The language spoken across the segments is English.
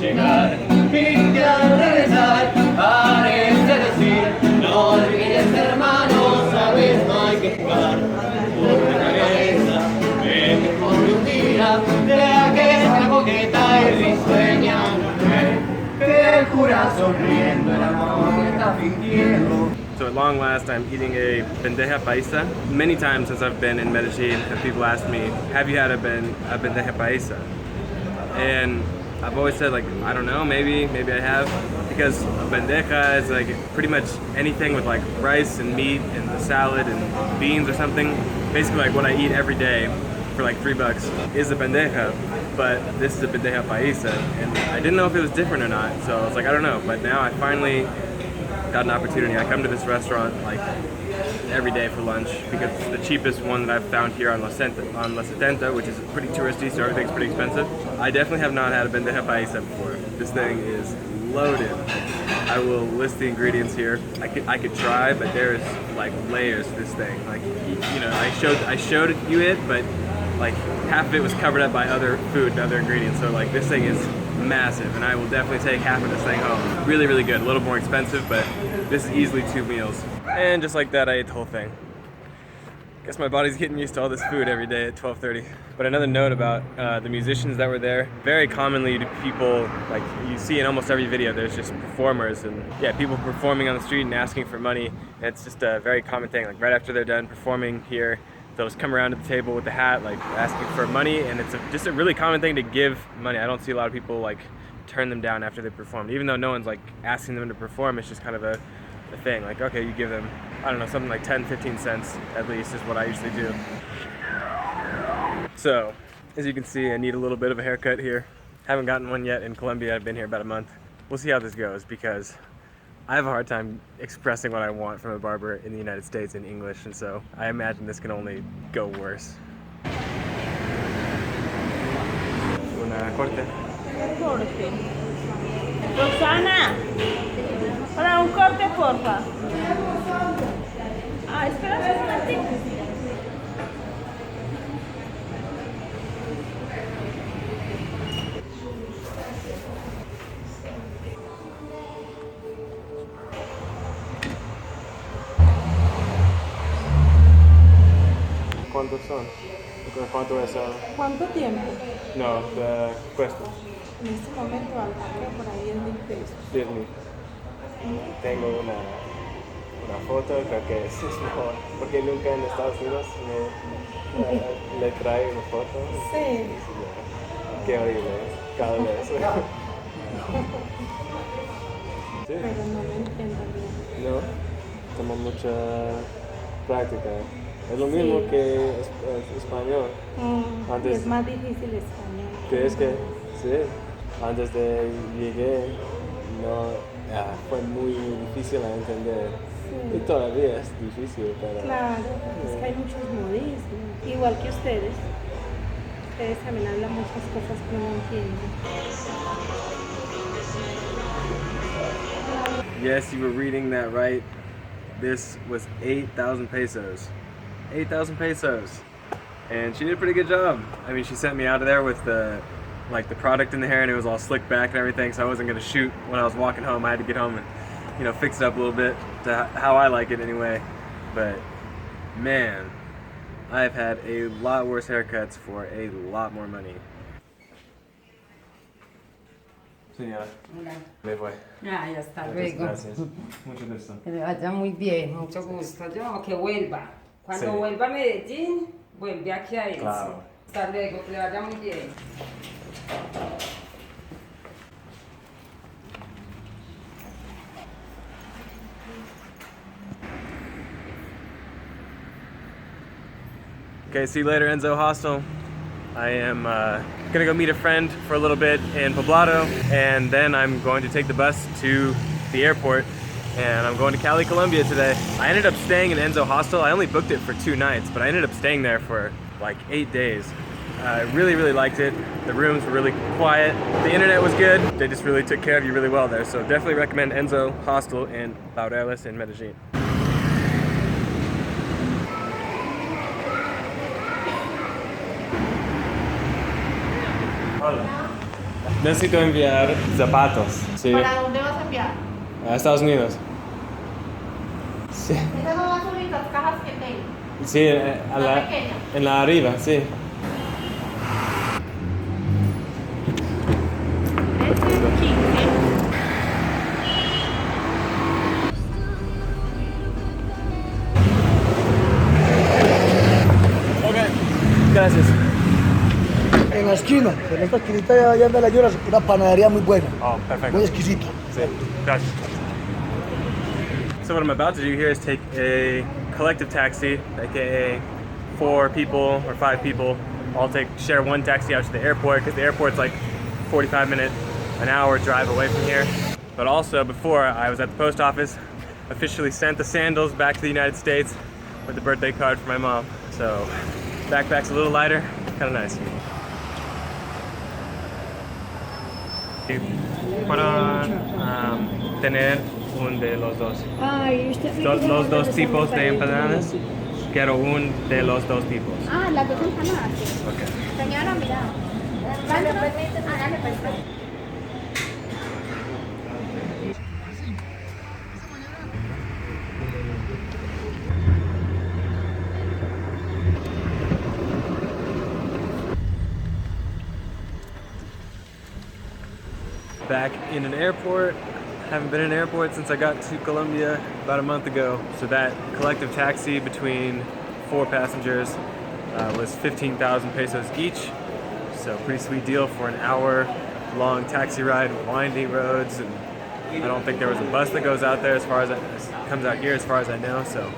llegar, y al regresar parece decir, no olvides hermano, sabes no hay que jugar por la cabeza, ven por un día de aquella coqueta y risueña mujer que jura sonriendo el amor que está fingiendo. So at long last, I'm eating a Bandeja Paisa. Many times since I've been in Medellin, have people asked me, have you had a Bandeja Paisa? And I've always said, like, I don't know, maybe I have. Because a bandeja is like pretty much anything with like rice and meat and a salad and beans or something. Basically like what I eat every day for like $3 is a bandeja, but this is a Bandeja Paisa. And I didn't know if it was different or not, so I was like, I don't know. But now I finally got an opportunity. I come to this restaurant like every day for lunch because it's the cheapest one that I've found here on La Setenta, which is pretty touristy, so everything's pretty expensive. I definitely have not had a Bandeja Paisa before. This thing is loaded. I will list the ingredients here. I could try, but there's like layers to this thing. Like, you know, I showed you it, but like half of it was covered up by other food and other ingredients. So like this thing is massive, and I will definitely take half of this thing home. Really, really good. A little more expensive, but this is easily 2 meals. And just like that, I ate the whole thing. Guess my body's getting used to all this food every day at 12:30. But another note about the musicians that were there. Very commonly people, like you see in almost every video, there's just performers and yeah, people performing on the street and asking for money. And it's just a very common thing. Like right after they're done performing here, they'll just come around to the table with the hat, like asking for money. And it's just a really common thing to give money. I don't see a lot of people like turn them down after they performed. Even though no one's like asking them to perform, it's just kind of a thing. Like, okay, you give them, I don't know, something like 10, 15 cents at least is what I usually do. So, as you can see, I need a little bit of a haircut here. Haven't gotten one yet in Colombia. I've been here about a month. We'll see how this goes because I have a hard time expressing what I want from a barber in the United States in English, and so I imagine this can only go worse. Una corte. Corte. Roxana, para un corte, porfa. Ah, espera un momentito. ¿Cuántos son? ¿Cuánto es? ¿Cuánto tiempo? No, cuesta. En este momento al paquete por ahí 10.000 pesos. 10.000. Tengo una foto, creo que es mejor, porque nunca en Estados Unidos le trae una foto. Sí. Qué horrible, cada vez. Sí. Pero no lo entiendo bien. No, tomo mucha práctica. Es lo mismo que español. Antes, es más difícil español. ¿Crees que? Sí. Antes de llegué, no, fue muy difícil a entender. Sí. Y todavía es difícil, pero... Claro, es que hay muchos modismos. Igual que ustedes. Ustedes también hablan muchas cosas que no entienden. Yes, you were reading that right. This was 8,000 pesos. 8,000 pesos. And she did a pretty good job. I mean, she sent me out of there with the product in the hair, and it was all slicked back and everything, so I wasn't gonna shoot when I was walking home. I had to get home and, you know, fix it up a little bit to how I like it anyway. But man, I've had a lot worse haircuts for a lot more money. Señora. Hola. Me fue. Ah, ya está, luego. Gracias. Mucho gusto. Que le vaya muy bien, mucho gusto. Yo, que vuelva. Cuando Sí. vuelva a Medellín, vuelve aquí a irse. Claro. Hasta luego, que le vaya muy bien. Okay, see you later, Enzo Hostel. I am gonna go meet a friend for a little bit in Poblado, and then I'm going to take the bus to the airport, and I'm going to Cali, Colombia today. I ended up staying in Enzo Hostel. I only booked it for 2 nights, but I ended up staying there for like 8 days. I really, really liked it. The rooms were really quiet. The internet was good. They just really took care of you really well there. So definitely recommend Enzo Hostel in Laureles in Medellin. Hola. Necesito enviar zapatos. Sí. ¿Para dónde vas a enviar? A Estados Unidos. Sí. Esas son las únicas cajas que tengo. Sí, La pequeña. en la arriba, sí. Este es 15. Ok, gracias. En la esquina, en esta esquinita allá de la Llora, una panadería muy buena, Oh, perfecto. muy exquisita. Sí, gracias. So what I'm about to do here is take a collective taxi, aka 4 people or 5 people, all share one taxi out to the airport, because the airport's like 45-minute, an hour drive away from here. But also, before, I was at the post office, officially sent the sandals back to the United States with the birthday card for my mom. So backpack's a little lighter, kind of nice. Para tener un de los dos. Ay, usted fue que Los se dos mandó tipos esa de nota. empanadas. Quiero un de los dos tipos. Ah, las dos empanadas. Sí. Okay. Señora, mira. Hágale, perfecto. Back in an airport. Haven't been in an airport since I got to Colombia about a month ago. So that collective taxi between 4 passengers was 15,000 pesos each. So pretty sweet deal for an hour-long taxi ride, windy roads, and I don't think there was a bus that goes out there comes out here as far as I know. So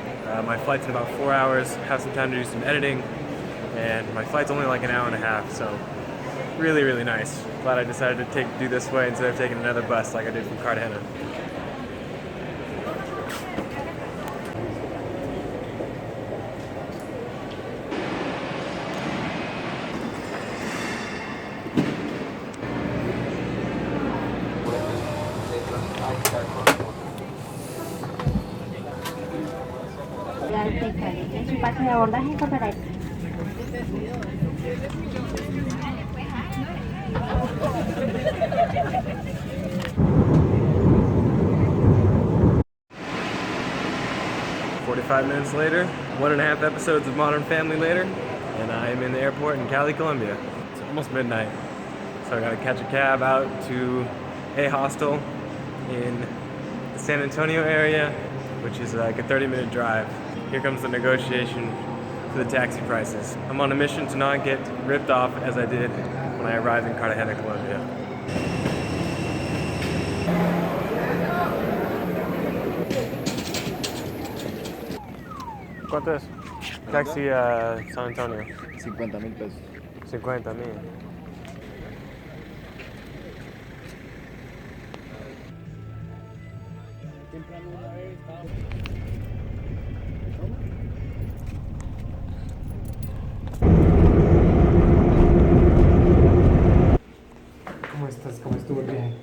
my flight's in about 4 hours. Have some time to do some editing, and my flight's only like an hour and a half. So really, really nice. Glad I decided to do this way instead of taking another bus like I did from Cartagena. Su pase de abordaje correcto. Minutes later, 1.5 episodes of Modern Family later, and I am in the airport in Cali, Colombia. It's almost midnight, so I gotta catch a cab out to a hostel in the San Antonio area, which is like a 30-minute drive. Here comes the negotiation for the taxi prices. I'm on a mission to not get ripped off as I did when I arrived in Cartagena, Colombia. ¿Cuánto es? Taxi a San Antonio. 50.000 pesos. 50,000. ¿Cómo estás? ¿Cómo estuvo el viaje?